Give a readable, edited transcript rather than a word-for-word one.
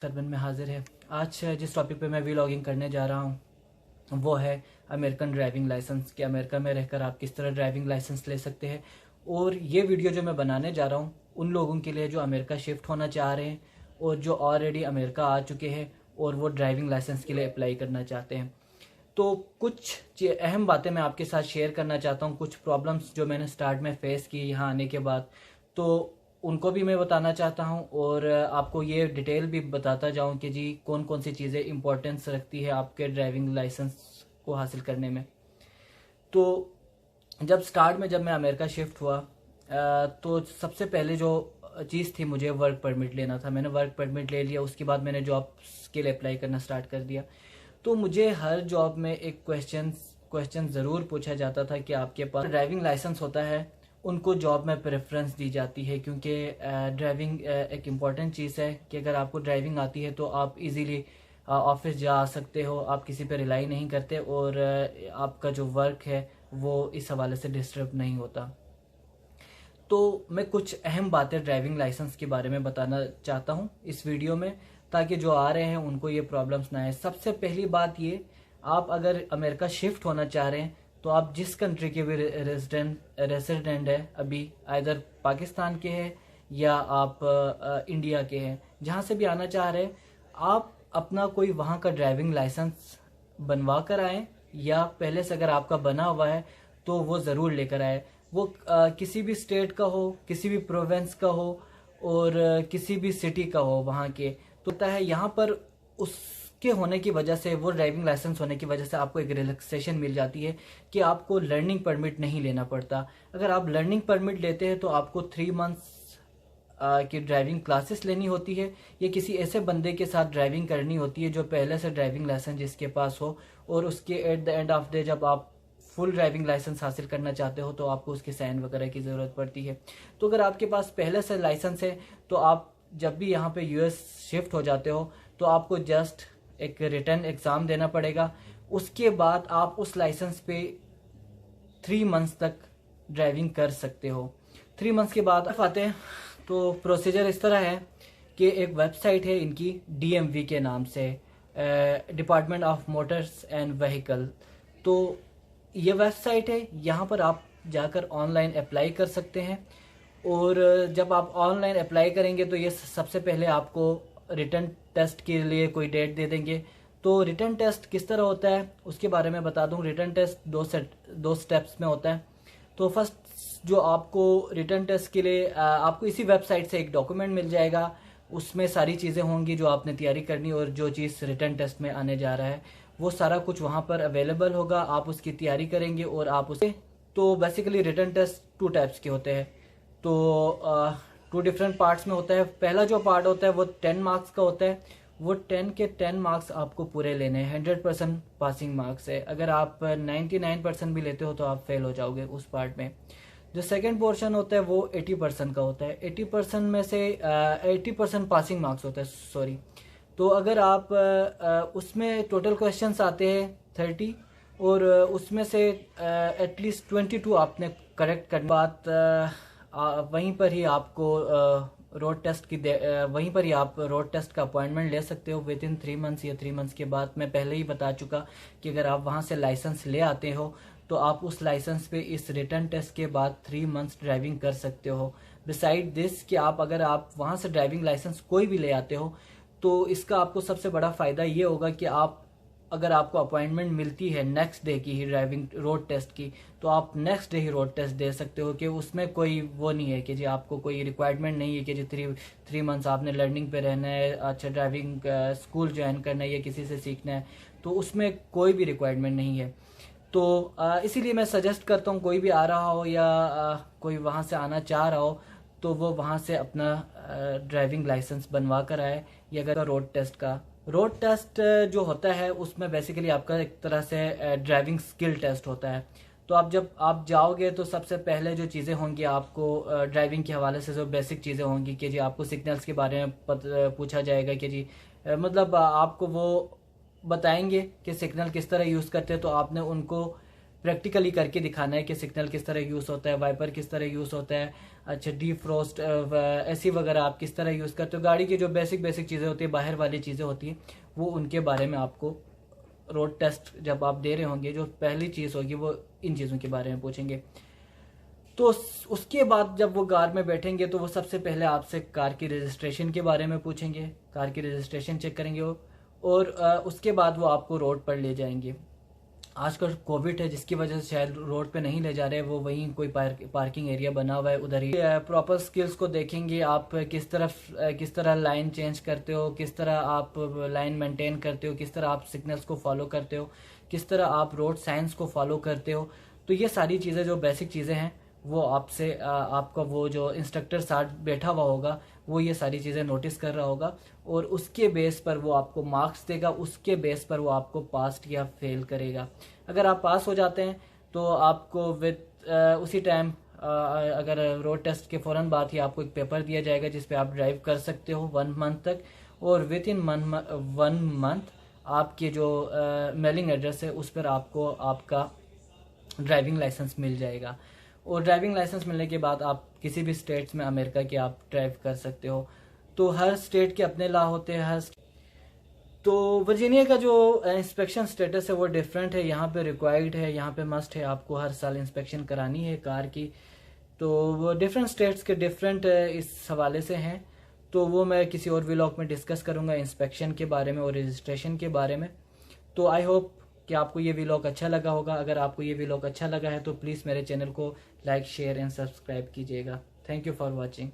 सरबन में हाजिर है। आज जिस टॉपिक पे मैं व्लॉगिंग करने जा रहा हूँ वो है अमेरिकन ड्राइविंग लाइसेंस, कि अमेरिका में रहकर आप किस तरह ड्राइविंग लाइसेंस ले सकते हैं। और ये वीडियो जो मैं बनाने जा रहा हूँ उन लोगों के लिए जो अमेरिका शिफ्ट होना चाह रहे हैं और जो ऑलरेडी अमेरिका आ चुके हैं और वो ड्राइविंग लाइसेंस के लिए अप्लाई करना चाहते हैं। तो कुछ अहम बातें मैं आपके साथ शेयर करना चाहता हूँ, कुछ प्रॉब्लम्स जो मैंने स्टार्ट में फेस की यहाँ आने के बाद, तो उनको भी मैं बताना चाहता हूँ और आपको ये डिटेल भी बताता जाऊँ कि जी कौन कौन सी चीज़ें इंपॉर्टेंस रखती है आपके ड्राइविंग लाइसेंस को हासिल करने में। तो जब मैं अमेरिका शिफ्ट हुआ तो सबसे पहले जो चीज़ थी, मुझे वर्क परमिट लेना था। मैंने वर्क परमिट ले लिया, उसके बाद मैंने जॉब के लिए अप्लाई करना स्टार्ट कर दिया। तो मुझे हर जॉब में एक क्वेश्चन ज़रूर पूछा जाता था कि आपके पास ड्राइविंग लाइसेंस होता है, उनको जॉब में प्रेफरेंस दी जाती है, क्योंकि ड्राइविंग एक इम्पॉर्टेंट चीज़ है कि अगर आपको ड्राइविंग आती है तो आप इजीली ऑफिस जा सकते हो, आप किसी पे रिलाई नहीं करते और आपका जो वर्क है वो इस हवाले से डिस्टर्ब नहीं होता। तो मैं कुछ अहम बातें ड्राइविंग लाइसेंस के बारे में बताना चाहता हूँ इस वीडियो में, ताकि जो आ रहे हैं उनको ये प्रॉब्लम्स ना आए। सबसे पहली बात ये, आप अगर अमेरिका शिफ्ट होना चाह रहे हैं तो आप जिस कंट्री के भी रेसिडेंट है, अभी आइदर पाकिस्तान के हैं या आप इंडिया के हैं, जहाँ से भी आना चाह रहे हैं, आप अपना कोई वहाँ का ड्राइविंग लाइसेंस बनवा कर आएँ, या पहले से अगर आपका बना हुआ है तो वो ज़रूर लेकर आए। वो किसी भी स्टेट का हो, किसी भी प्रोविंस का हो और किसी भी सिटी का हो वहाँ के। तो होता है यहाँ पर उसके होने की वजह से, वो ड्राइविंग लाइसेंस होने की वजह से आपको एक रिलैक्सेशन मिल जाती है कि आपको लर्निंग परमिट नहीं लेना पड़ता। अगर आप लर्निंग परमिट लेते हैं तो आपको 3 मंथ्स की ड्राइविंग क्लासेस लेनी होती है, या किसी ऐसे बंदे के साथ ड्राइविंग करनी होती है जो पहले से ड्राइविंग लाइसेंस जिसके पास हो, और उसके at the end of day जब आप फुल ड्राइविंग लाइसेंस हासिल करना चाहते हो तो आपको उसके साइन वगैरह की ज़रूरत पड़ती है। तो अगर आपके पास पहले से लाइसेंस है तो आप जब भी यहाँ पे यूएस शिफ्ट हो जाते हो तो आपको जस्ट एक रिटर्न एग्ज़ाम देना पड़ेगा। उसके बाद आप उस लाइसेंस पे 3 मंथ्स तक ड्राइविंग कर सकते हो। 3 मंथ्स के बाद आते हैं तो प्रोसीजर इस तरह है कि एक वेबसाइट है इनकी DMV के नाम से, department of Motors and vehicle. तो ये वेबसाइट है, यहाँ पर आप जाकर ऑनलाइन अप्लाई कर सकते हैं। और जब आप ऑनलाइन अप्लाई करेंगे तो ये सबसे पहले आपको रिटर्न टेस्ट के लिए कोई डेट दे देंगे। तो रिटर्न टेस्ट किस तरह होता है उसके बारे में बता दूं। रिटर्न टेस्ट दो स्टेप्स में होता है। तो फर्स्ट जो आपको रिटर्न टेस्ट के लिए आपको इसी वेबसाइट से एक डॉक्यूमेंट मिल जाएगा, उसमें सारी चीज़ें होंगी जो आपने तैयारी करनी, और जो चीज़ रिटर्न टेस्ट में आने जा रहा है वो सारा कुछ वहाँ पर अवेलेबल होगा। आप उसकी तैयारी करेंगे और आप उसे, तो बेसिकली रिटर्न टेस्ट 2 टाइप्स के होते हैं। तो 2 डिफरेंट पार्ट्स में होता है। पहला जो पार्ट होता है वो 10 मार्क्स का होता है। वो 10 के 10 मार्क्स आपको पूरे लेने हैं। 100% पासिंग मार्क्स है। अगर आप 99% भी लेते हो तो आप फेल हो जाओगे उस पार्ट में। जो सेकेंड पोर्शन होता है वो 80% का होता है। 80% में से 80% पासिंग मार्क्स होता है, सॉरी। तो अगर आप उसमें टोटल क्वेश्चंस आते हैं 30 और उसमें से एटलीस्ट 22 आपने करेक्ट करनी। बात वहीं पर ही आपको रोड टेस्ट की वहीं पर ही आप रोड टेस्ट का अपॉइंटमेंट ले सकते हो विद इन 3 मंथ्स या 3 मंथ्स के बाद। मैं पहले ही बता चुका कि अगर आप वहां से लाइसेंस ले आते हो तो आप उस लाइसेंस पे इस रिटर्न टेस्ट के बाद 3 मंथ्स ड्राइविंग कर सकते हो। बिसाइड दिस कि अगर आप वहां से ड्राइविंग लाइसेंस कोई भी ले आते हो तो इसका आपको सबसे बड़ा फ़ायदा ये होगा कि अगर आपको अपॉइंटमेंट मिलती है नेक्स्ट डे की ही ड्राइविंग रोड टेस्ट की, तो आप नेक्स्ट डे ही रोड टेस्ट दे सकते हो। कि उसमें कोई वो नहीं है कि जी आपको कोई रिक्वायरमेंट नहीं है कि जी 3 मंथ्स आपने लर्निंग पे रहना है, अच्छा ड्राइविंग स्कूल ज्वाइन करना है या किसी से सीखना है, तो उसमें कोई भी रिक्वायरमेंट नहीं है। तो इसीलिए मैं सजेस्ट करता हूँ कोई भी आ रहा हो या कोई वहाँ से आना चाह रहा हो तो वो वहाँ से अपना ड्राइविंग लाइसेंस बनवा कर आए। या अगर रोड टेस्ट जो होता है उसमें बेसिकली आपका एक तरह से ड्राइविंग स्किल टेस्ट होता है। तो जब आप जाओगे तो सबसे पहले जो चीज़ें होंगी आपको ड्राइविंग के हवाले से जो बेसिक चीज़ें होंगी कि जी आपको सिग्नल्स के बारे में पूछा जाएगा कि जी मतलब आपको वो बताएंगे कि सिग्नल किस तरह यूज़ करते हैं, तो आपने उनको प्रैक्टिकली करके दिखाना है कि सिग्नल किस तरह यूज़ होता है, वाइपर किस तरह यूज़ होता है, अच्छा डीफ्रोस्ट एसी वगैरह आप किस तरह यूज़ करते हो, गाड़ी की जो बेसिक चीज़ें होती है, बाहर वाली चीज़ें होती हैं, वो उनके बारे में आपको रोड टेस्ट जब आप दे रहे होंगे जो पहली चीज़ होगी वो इन चीज़ों के बारे में पूछेंगे। तो उसके बाद जब वो कार में बैठेंगे तो वो सबसे पहले आपसे कार की रजिस्ट्रेशन के बारे में पूछेंगे, कार की रजिस्ट्रेशन चेक करेंगे वो, और उसके बाद वो आपको रोड पर ले जाएंगे। आजकल कोविड है जिसकी वजह से शायद रोड पे नहीं ले जा रहे, वो वहीं कोई पार्किंग एरिया बना हुआ है, उधर ही प्रॉपर स्किल्स को देखेंगे आप किस तरह लाइन चेंज करते हो, किस तरह आप लाइन मेंटेन करते हो, किस तरह आप सिग्नल्स को फॉलो करते हो, किस तरह आप रोड साइंस को फॉलो करते हो। तो ये सारी चीज़ें जो बेसिक चीज़ें हैं वो आपसे आपका वो जो इंस्ट्रक्टर साथ बैठा हुआ होगा वो ये सारी चीज़ें नोटिस कर रहा होगा, और उसके बेस पर वो आपको मार्क्स देगा, उसके बेस पर वो आपको पास या फेल करेगा। अगर आप पास हो जाते हैं तो आपको उसी टाइम अगर रोड टेस्ट के फ़ौरन बाद ही आपको एक पेपर दिया जाएगा जिस पे आप ड्राइव कर सकते हो 1 मंथ तक, और विद इन 1 मंथ आपके जो मेलिंग एड्रेस है उस पर आपको आपका ड्राइविंग लाइसेंस मिल जाएगा। और ड्राइविंग लाइसेंस मिलने के बाद आप किसी भी स्टेट्स में अमेरिका के आप ड्राइव कर सकते हो। तो हर स्टेट के अपने लॉ होते हैं, तो वर्जीनिया का जो इंस्पेक्शन स्टेटस है वो डिफरेंट है, यहाँ पे रिक्वायर्ड है, यहाँ पे मस्ट है, आपको हर साल इंस्पेक्शन करानी है कार की। तो वो डिफरेंट स्टेट्स के डिफरेंट इस हवाले से हैं, तो वो मैं किसी और व्लॉग में डिस्कस करूँगा इंस्पेक्शन के बारे में और रजिस्ट्रेशन के बारे में। तो आई होप कि आपको ये व्लॉग अच्छा लगा होगा। अगर आपको ये व्लॉग अच्छा लगा है तो प्लीज़ मेरे चैनल को लाइक शेयर एंड सब्सक्राइब कीजिएगा। Thank you for watching.